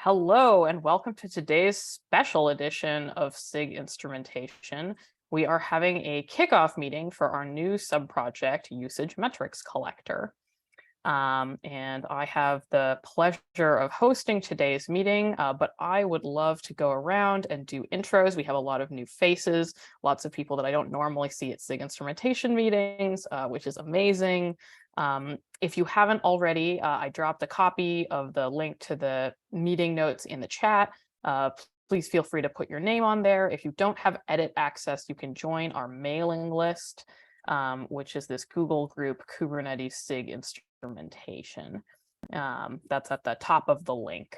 Hello and welcome to today's special edition of SIG Instrumentation. We are having a kickoff meeting for our new subproject usage metrics collector. And I have the pleasure of hosting today's meeting, but I would love to go around and do intros. We have a lot of new faces, lots of people that I don't normally see at SIG Instrumentation meetings, which is amazing. If you haven't already, I dropped a copy of the link to the meeting notes in the chat. Please feel free to put your name on there. If you don't have edit access, you can join our mailing list, which is this Google group, Kubernetes SIG Instrumentation. That's at the top of the link.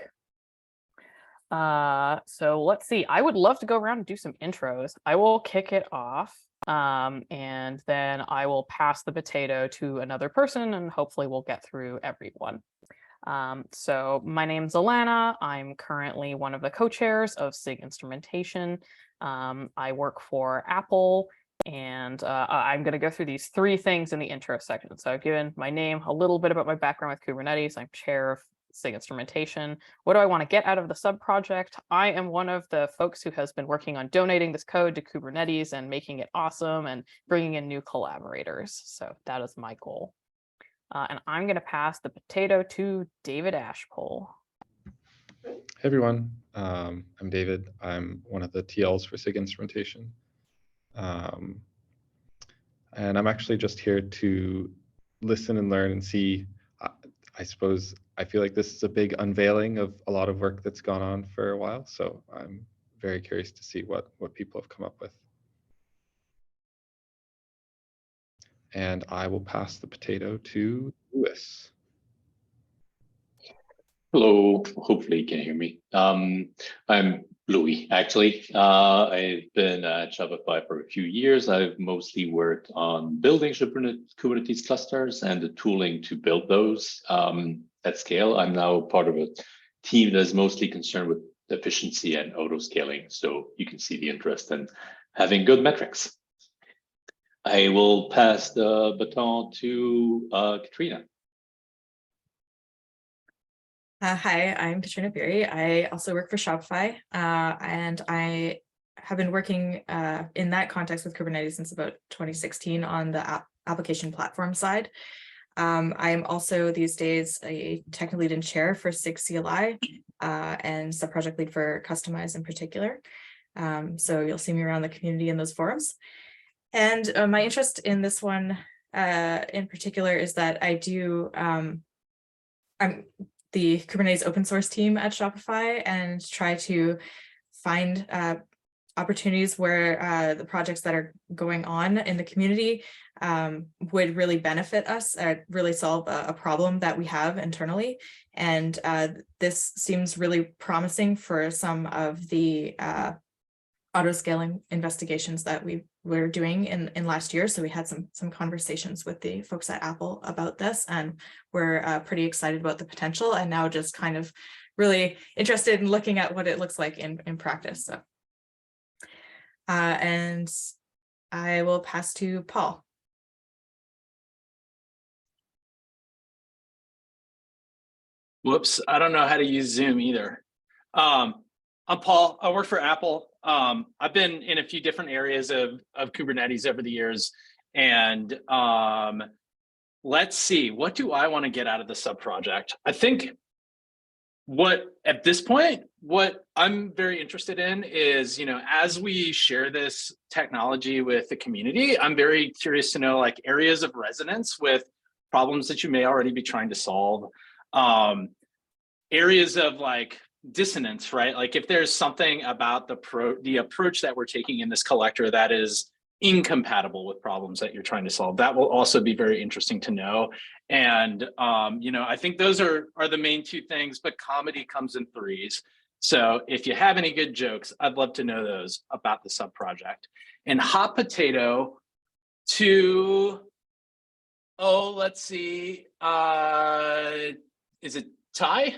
So let's see. I would love to go around and do some intros. I will kick it off. And then I will pass the potato to another person and hopefully we'll get through everyone. So my name's Alana. I'm currently one of the co-chairs of SIG Instrumentation. I work for Apple and I'm going to go through these three things in the intro section. So I've given my name, a little bit about my background with Kubernetes. I'm chair of SIG Instrumentation. What do I want to get out of the sub-project? I am one of the folks who has been working on donating this code to Kubernetes and making it awesome and bringing in new collaborators. So that is my goal. And I'm going to pass the potato to David Ashpole. Hey everyone, I'm David. I'm one of the TLs for SIG Instrumentation. And I'm actually just here to listen and learn and see. I suppose I feel like this is a big unveiling of a lot of work that's gone on for a while. So I'm very curious to see what people have come up with. And I will pass the potato to Lewis. Hello, hopefully you can hear me. I'm Louis, actually. I've been at Shopify for a few years. I've mostly worked on building Kubernetes clusters and the tooling to build those at scale. I'm now part of a team that is mostly concerned with efficiency and auto-scaling, so you can see the interest in having good metrics. I will pass the baton to Katrina. Hi, I'm Katrina Beery. I also work for Shopify, and I have been working in that context with Kubernetes since about 2016 on the application platform side. I am also these days a technical lead and chair for SIG CLI and sub-project lead for Kustomize in particular. So you'll see me around the community in those forums. And my interest in this one in particular is that I'm the Kubernetes open source team at Shopify and try to find opportunities where the projects that are going on in the community would really benefit us, really solve a problem that we have internally. And this seems really promising for some of the auto-scaling investigations that we were doing in last year. So we had some conversations with the folks at Apple about this, and we're pretty excited about the potential and now just kind of really interested in looking at what it looks like in practice. So, and I will pass to Paul. Whoops, I don't know how to use Zoom either. I'm Paul, I work for Apple. I've been in a few different areas of Kubernetes over the years. And let's see, what do I want to get out of the sub-project? I think at this point, what I'm very interested in is, as we share this technology with the community, I'm very curious to know like areas of resonance with problems that you may already be trying to solve. Areas of like dissonance, right? Like if there's something about the approach that we're taking in this collector that is incompatible with problems that you're trying to solve, that will also be very interesting to know. And I think those are the main two things, but comedy comes in threes. So if you have any good jokes, I'd love to know those about the sub project. And hot potato to, let's see, is it Ty?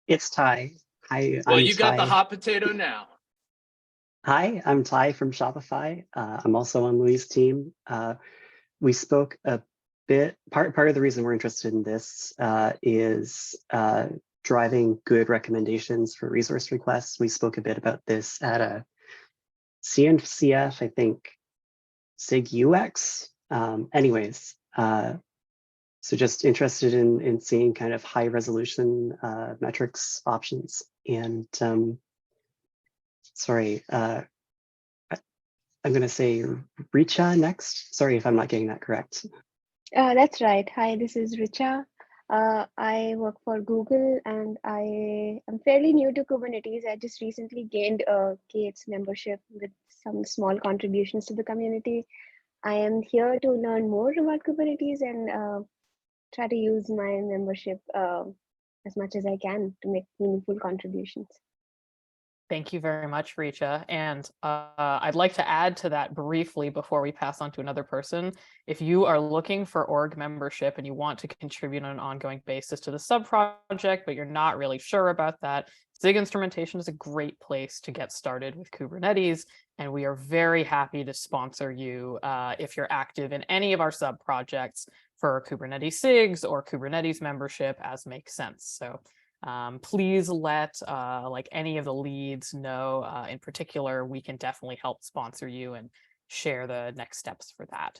It's Ty. Hi, well, I'm you got Ty. the hot potato now. Hi, I'm Ty from Shopify. I'm also on Louis' team. We spoke a bit. Part of the reason we're interested in this is driving good recommendations for resource requests. We spoke a bit about this at a CNCF, I think, SIG UX. Anyways, so just interested in seeing kind of high resolution metrics options. And sorry, I'm going to say Richa next. Sorry if I'm not getting that correct. That's right. Hi, this is Richa. I work for Google and I am fairly new to Kubernetes. I just recently gained a K8s membership with some small contributions to the community. I am here to learn more about Kubernetes and try to use my membership as much as I can to make meaningful contributions. Thank you very much, Richa. And I'd like to add to that briefly before we pass on to another person. If you are looking for org membership and you want to contribute on an ongoing basis to the sub-project, but you're not really sure about that, SIG Instrumentation is a great place to get started with Kubernetes. And we are very happy to sponsor you if you're active in any of our sub-projects for Kubernetes SIGs or Kubernetes membership as makes sense. So please let like any of the leads know. In particular, we can definitely help sponsor you and share the next steps for that.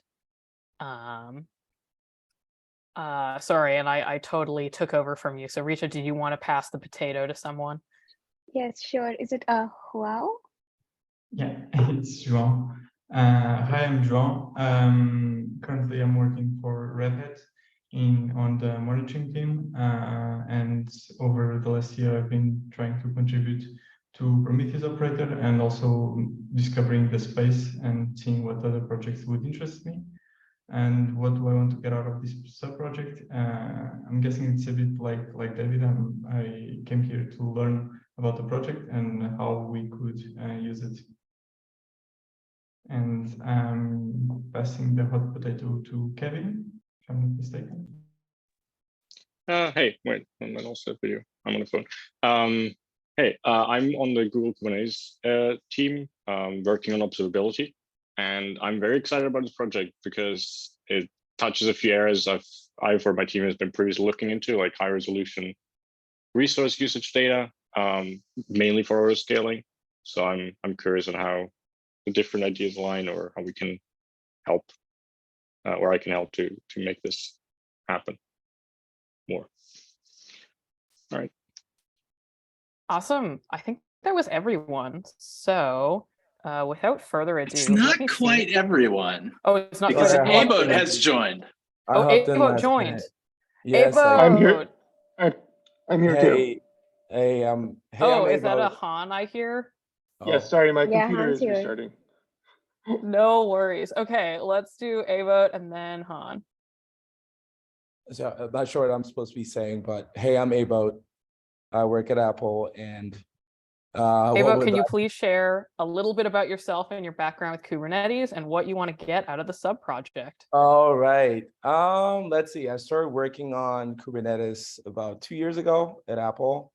Sorry, and I totally took over from you. So Richa, do you want to pass the potato to someone? Yes, sure. Is it João? Yeah, it's João. Hi, I'm João. Currently, I'm working for Red Hat on the monitoring team, and over the last year I've been trying to contribute to Prometheus Operator and also discovering the space and seeing what other projects would interest me and what do I want to get out of this sub-project. I'm guessing it's a bit like David. I came here to learn about the project and how we could use it. And I'm passing the hot potato to Kevin, if I'm not mistaken. Hey, wait, I'm also video. I'm on the phone. Hey, I'm on the Google Kubernetes team, working on observability, and I'm very excited about this project because it touches a few areas I've or my team has been previously looking into, like high resolution resource usage data, mainly for auto scaling. So I'm curious on how the different ideas align or how we can help, or I can help to make this happen more. All right. Awesome. I think that was everyone. So without further ado, It's not quite everyone. Oh, it's not Because quite everyone. Abode has joined. Oh, Abode joined. Yes, I'm here. I'm here too. Hey, hey, I'm is that a Abode. Han I hear? Yes, sorry, my Yeah, computer Han's is here. restarting. No worries. Okay, let's do Abode and then Han. So I'm not sure what I'm supposed to be saying, but hey, I'm Abode. I work at Apple, and Abode, can you please share a little bit about yourself and your background with Kubernetes and what you want to get out of the sub project? All right. Let's see. I started working on Kubernetes about 2 years ago at Apple.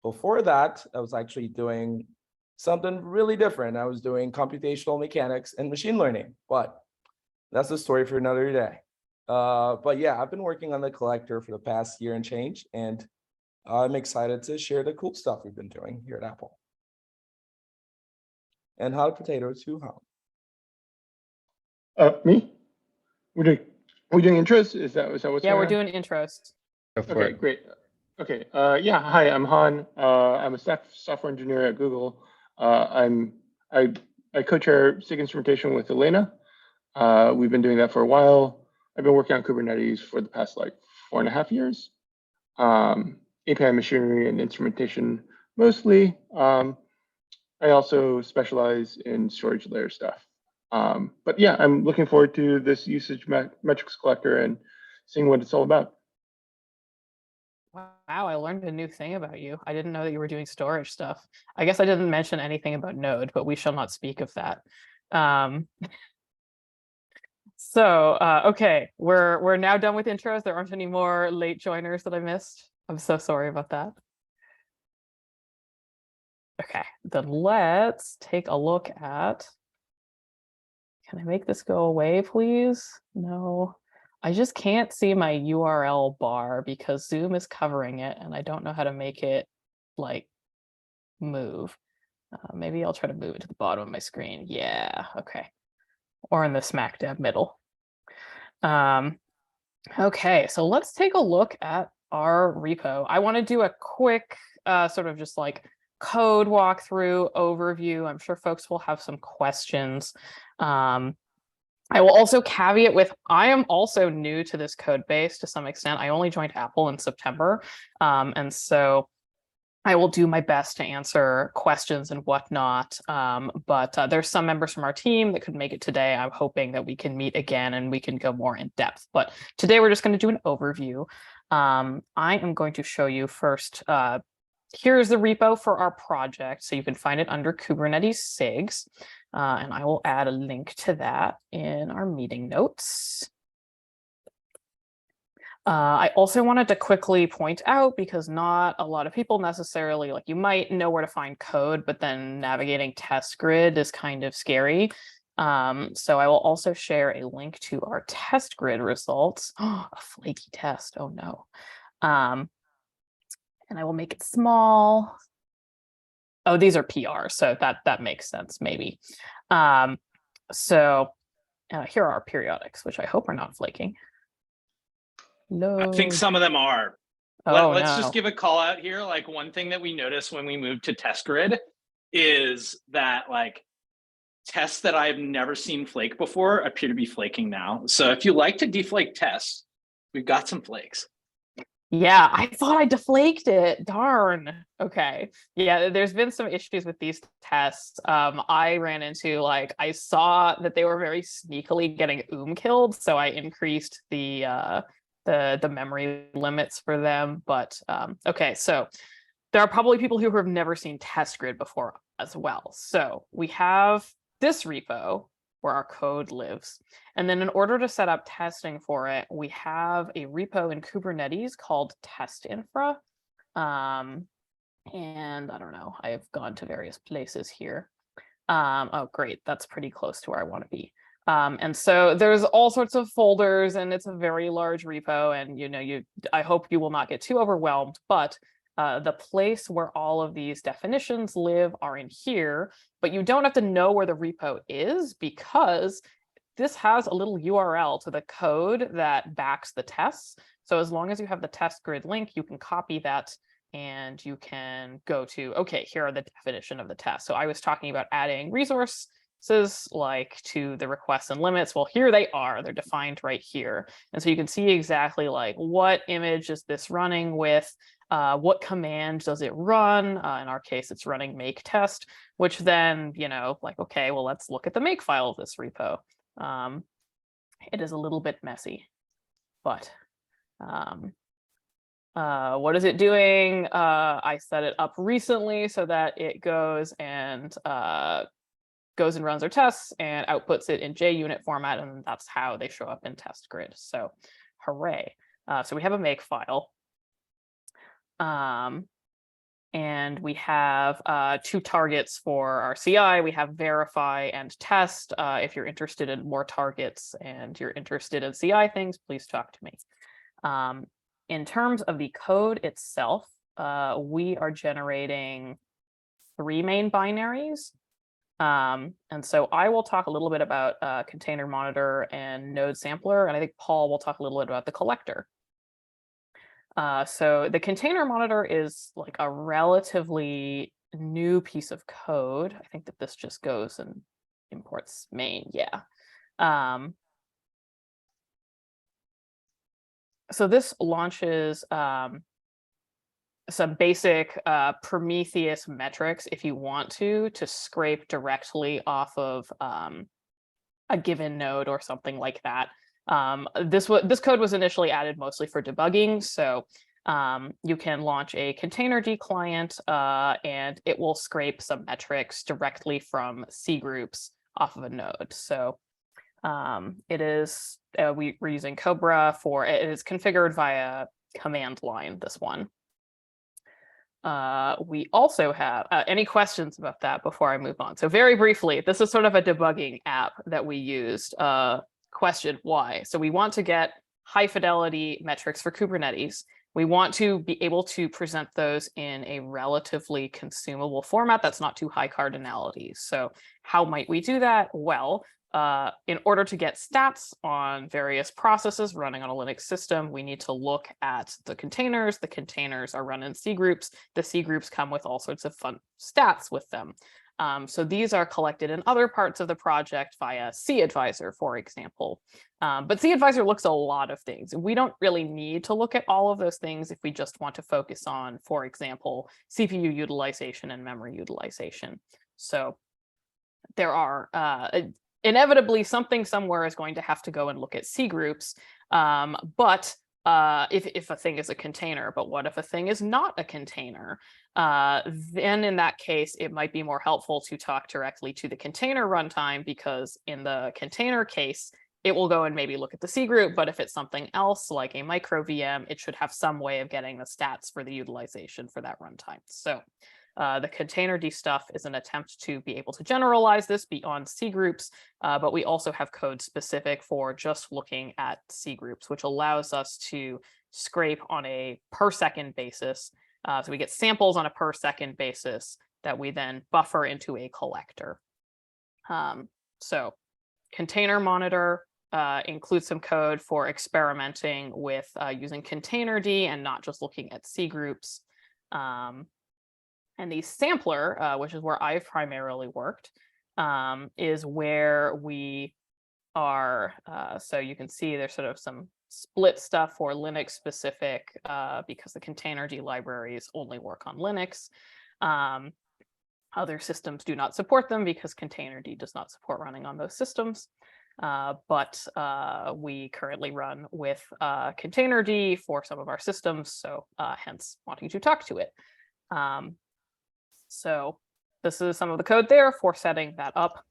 Before that, I was actually doing something really different. I was doing computational mechanics and machine learning, but that's a story for another day. But yeah, I've been working on the collector for the past year and change, and I'm excited to share the cool stuff we've been doing here at Apple. And hot potato to Han. Me? We're doing intros? Is that what's Yeah, we're doing intros. Go for Okay, it. great. Okay, yeah, hi, I'm Han. I'm a software engineer at Google. I co-chair SIG Instrumentation with Elena. We've been doing that for a while. I've been working on Kubernetes for the past like 4.5 years. API machinery and instrumentation mostly. I also specialize in storage layer stuff. But yeah, I'm looking forward to this usage metrics collector and seeing what it's all about. Wow, I learned a new thing about you. I didn't know that you were doing storage stuff. I guess I didn't mention anything about Node, but we shall not speak of that. Okay, we're now done with intros. There aren't any more late joiners that I missed. I'm so sorry about that. Okay, then let's take a look at, can I make this go away, please? No. I just can't see my URL bar because Zoom is covering it and I don't know how to make it like move. Maybe I'll try to move it to the bottom of my screen. Yeah, okay. Or in the smack dab middle. Okay, so let's take a look at our repo. I want to do a quick sort of just like code walkthrough overview. I'm sure folks will have some questions. I will also caveat with, I am also new to this code base to some extent. I only joined Apple in September. And so I will do my best to answer questions and whatnot. But there's some members from our team that could make it today. I'm hoping that we can meet again and we can go more in depth. But today we're just going to do an overview. I am going to show you first, here's the repo for our project. So you can find it under Kubernetes SIGs. And I will add a link to that in our meeting notes. I also wanted to quickly point out, because not a lot of people necessarily, like you might know where to find code, but then navigating test grid is kind of scary. So I will also share a link to our test grid results. Oh, a flaky test, oh no. And I will make it small. Oh, these are PR, so that makes sense, maybe. So here are our periodics, which I hope are not flaking. I think some of them are. Oh, Let's no. just give a call out here. Like one thing that we noticed when we moved to test grid is that like tests that I've never seen flake before appear to be flaking now. So if you like to deflake tests, we've got some flakes. Yeah, I thought I deflaked it. Darn. Okay. Yeah, there's been some issues with these tests. I ran into like, I saw that they were very sneakily getting killed, so I increased the memory limits for them. But okay, so there are probably people who have never seen test grid before as well. So we have this repo where our code lives. And then in order to set up testing for it, we have a repo in Kubernetes called test infra. And I don't know, I've gone to various places here. Oh, great, that's pretty close to where I want to be. And so there's all sorts of folders and it's a very large repo, and I hope you will not get too overwhelmed, but the place where all of these definitions live are in here, but you don't have to know where the repo is because this has a little URL to the code that backs the tests. So as long as you have the test grid link, you can copy that and you can go to, okay, here are the definition of the test. So I was talking about adding resources like to the requests and limits. Well, here they are, they're defined right here. And so you can see exactly like what image is this running with, what command does it run? In our case, it's running make test, which then, like, okay, well, let's look at the make file of this repo. It is a little bit messy, but what is it doing? I set it up recently so that it goes and runs our tests and outputs it in JUnit format, and that's how they show up in test grid. So hooray. So we have a make file. And we have 2 targets for our CI. We have verify and test. If you're interested in more targets and you're interested in CI things, please talk to me. In terms of the code itself, we are generating 3 main binaries. And so I will talk a little bit about container monitor and node sampler, and I think Paul will talk a little bit about the collector. So the container monitor is like a relatively new piece of code. I think that this just goes and imports main, yeah. So this launches some basic Prometheus metrics if you want to scrape directly off of a given node or something like that. This code was initially added mostly for debugging, so you can launch a containerd client and it will scrape some metrics directly from C groups off of a node. So it is we're using Cobra for it is configured via command line. This one. We also have any questions about that before I move on? So very briefly, this is sort of a debugging app that we used. Question, why? So we want to get high fidelity metrics for Kubernetes. We want to be able to present those in a relatively consumable format that's not too high cardinality. So how might we do that? Well, in order to get stats on various processes running on a Linux system, we need to look at the containers. The containers are run in C groups. The C groups come with all sorts of fun stats with them. So these are collected in other parts of the project via CAdvisor, for example. But CAdvisor looks at a lot of things. We don't really need to look at all of those things if we just want to focus on, for example, CPU utilization and memory utilization. So there are inevitably something somewhere is going to have to go and look at C groups. But if a thing is a container, but what if a thing is not a container? Then in that case, it might be more helpful to talk directly to the container runtime, because in the container case, it will go and maybe look at the C group, but if it's something else like a micro VM, it should have some way of getting the stats for the utilization for that runtime. So the containerd stuff is an attempt to be able to generalize this beyond C groups, but we also have code specific for just looking at C groups, which allows us to scrape on a per second basis. So we get samples on a per second basis that we then buffer into a collector. So container monitor includes some code for experimenting with using containerd and not just looking at C groups. And the sampler, which is where I've primarily worked, is where we are. So you can see there's sort of some split stuff for Linux specific, because the containerd libraries only work on Linux. Other systems do not support them because containerd does not support running on those systems. But we currently run with containerd for some of our systems, so hence wanting to talk to it. So this is some of the code there for setting that up.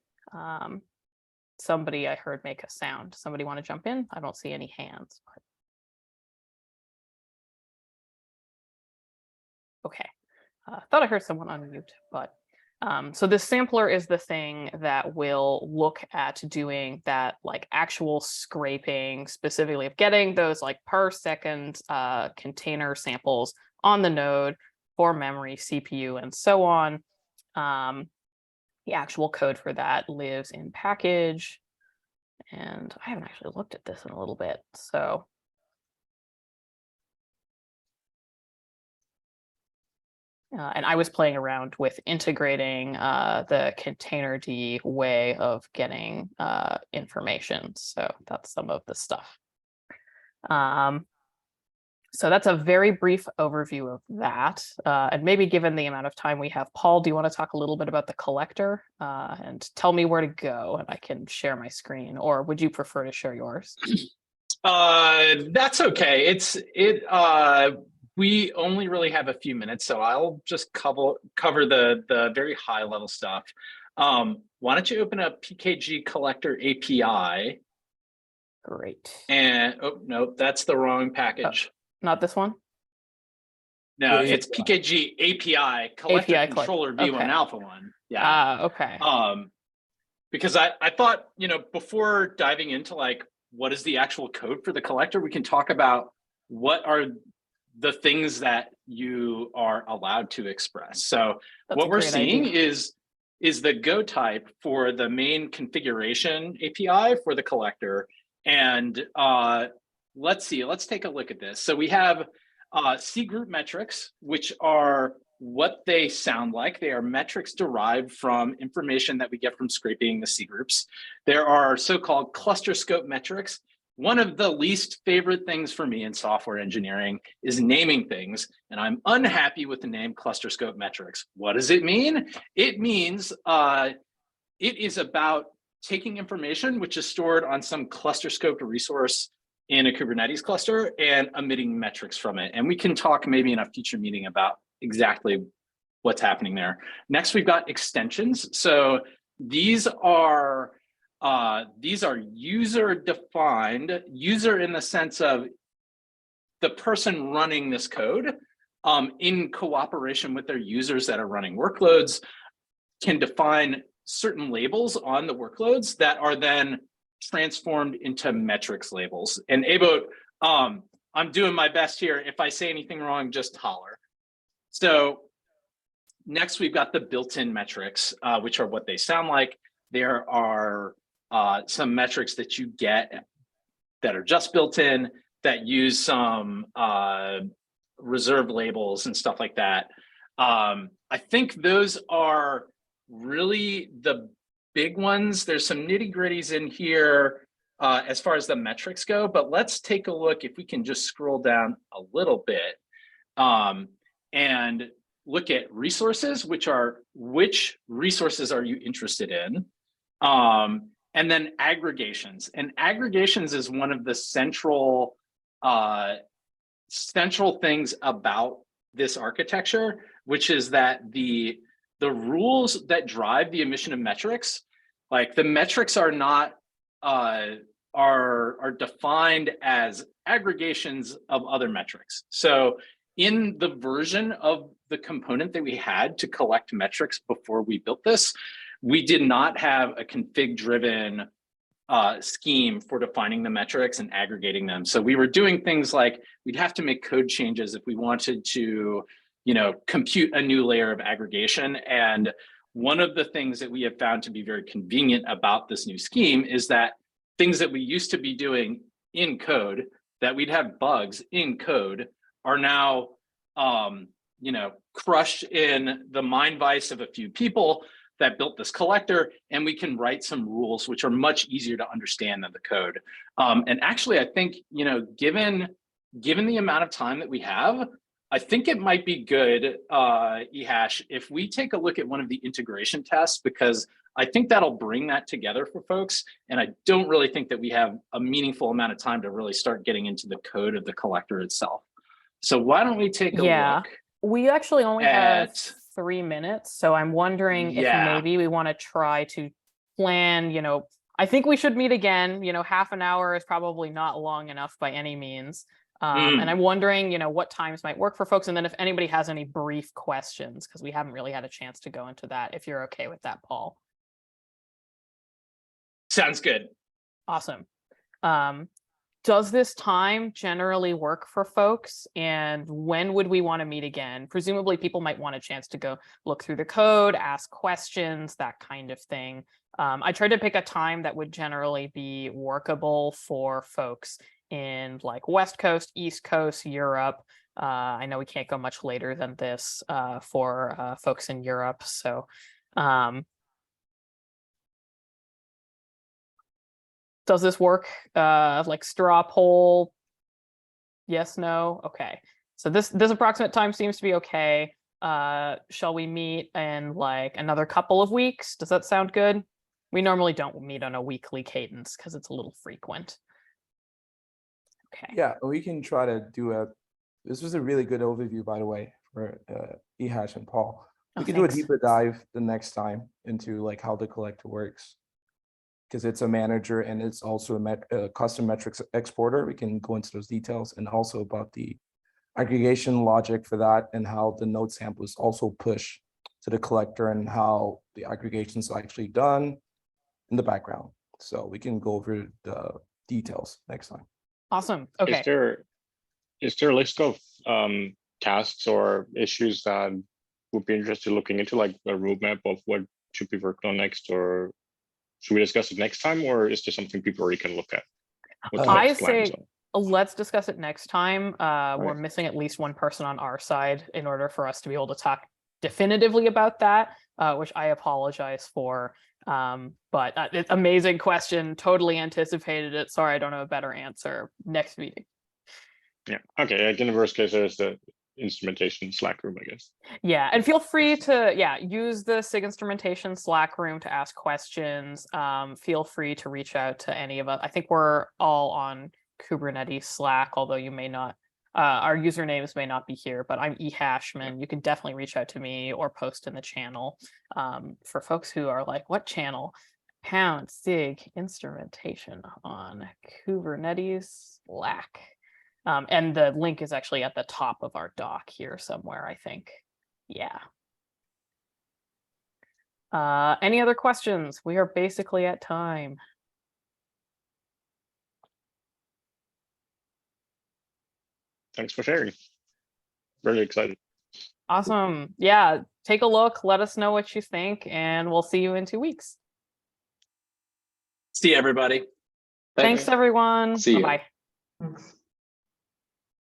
Somebody I heard make a sound. Somebody want to jump in? I don't see any hands. Okay, thought I heard someone unmute, but so this sampler is the thing that will look at doing that like actual scraping, specifically of getting those like per second container samples on the node for memory, CPU, and so on. The actual code for that lives in package. And I haven't actually looked at this in a little bit, so. And I was playing around with integrating the containerd way of getting information. So that's some of the stuff. So that's a very brief overview of that. And maybe given the amount of time we have, Paul, do you want to talk a little bit about the collector and tell me where to go and I can share my screen, or would you prefer to share yours? That's okay. We only really have a few minutes, so I'll just cover the very high level stuff. Why don't you open up PKG collector API? Great. And oh no, that's the wrong package. Not this one? No, it's PKG API collector API controller V1 okay. alpha 1. Yeah. Okay. Because I thought, before diving into like what is the actual code for the collector, we can talk about what are the things that you are allowed to express. So That's what we're seeing idea. is the go type for the main configuration API for the collector. And let's take a look at this. So we have C group metrics, which are what they sound like. They are metrics derived from information that we get from scraping the C groups. There are so-called cluster scope metrics. One of the least favorite things for me in software engineering is naming things, and I'm unhappy with the name cluster scope metrics. What does it mean? It means it is about taking information which is stored on some cluster scoped resource in a Kubernetes cluster and emitting metrics from it. And we can talk maybe in a future meeting about exactly what's happening there. Next, we've got extensions. So these are user defined, user in the sense of the person running this code in cooperation with their users that are running workloads can define certain labels on the workloads that are then transformed into metrics labels. And Abo I'm doing my best here. If I say anything wrong, just holler. So next, we've got the built-in metrics, which are what they sound like. There are some metrics that you get that are just built in that use some reserve labels and stuff like that. I think those are really the big ones. There's some nitty-gritties in here as far as the metrics go, but let's take a look if we can just scroll down a little bit and look at resources, which resources are you interested in? And then aggregations. And aggregations is one of the central things about this architecture, which is that the rules that drive the emission of metrics, like the metrics are not are defined as aggregations of other metrics. So in the version of the component that we had to collect metrics before we built this, we did not have a config-driven scheme for defining the metrics and aggregating them. So we were doing things like we'd have to make code changes if we wanted to, compute a new layer of aggregation. And one of the things that we have found to be very convenient about this new scheme is that things that we used to be doing in code, that we'd have bugs in code, are now, crushed in the mind vice of a few people that built this collector, and we can write some rules which are much easier to understand than the code. And actually, I think, given the amount of time that we have, I think it might be good, Ehash, if we take a look at one of the integration tests, because I think that'll bring that together for folks. And I don't really think that we have a meaningful amount of time to really start getting into the code of the collector itself. So why don't we take a look? We actually only have 3 minutes, so I'm wondering if maybe we want to try to plan, I think we should meet again. Half an hour is probably not long enough by any means. And I'm wondering, what times might work for folks. And then if anybody has any brief questions, because we haven't really had a chance to go into that, if you're okay with that, Paul. Sounds good. Awesome. Does this time generally work for folks? And when would we want to meet again? Presumably people might want a chance to go look through the code, ask questions, that kind of thing. I tried to pick a time that would generally be workable for folks in like West Coast, East Coast, Europe. I know we can't go much later than this for folks in Europe. So does this work? Like straw poll? Yes, no? Okay. So this approximate time seems to be okay. Shall we meet in like another couple of weeks? Does that sound good? We normally don't meet on a weekly cadence because it's a little frequent. Okay. Yeah, we can try to do this was a really good overview, by the way, for Ehash and Paul. We can do a deeper dive the next time into like how the collector works, because it's a manager and it's also a custom metrics exporter. We can go into those details, and also about the aggregation logic for that and how the node samples also push to the collector and how the aggregations are actually done in the background. So we can go over the details next time. Awesome. Okay. Is there a list of tasks or issues that would be interested in looking into, like a roadmap of what should be worked on next, or should we discuss it next time, or is there something people already can look at? I say let's discuss it next time. We're missing at least one person on our side in order for us to be able to talk definitively about that, which I apologize for. But amazing question. Totally anticipated it. Sorry, I don't have a better answer. Next meeting. Yeah. Okay. Like in the worst case, there's the instrumentation Slack room, I guess. Yeah, and feel free to use the SIG instrumentation Slack room to ask questions. Feel free to reach out to any of us. I think we're all on Kubernetes Slack, although you may not. Our usernames may not be here, but I'm eHashman. You can definitely reach out to me or post in the channel. For folks who are like, what channel? #SIG instrumentation on Kubernetes Slack. And the link is actually at the top of our doc here somewhere, I think. Yeah. Any other questions? We are basically at time. thanks for sharing. Really excited. Awesome. Yeah, take a look, let us know what you think, and we'll see you in 2 weeks. See everybody. Thanks, everyone. See you. Bye-bye. Thanks.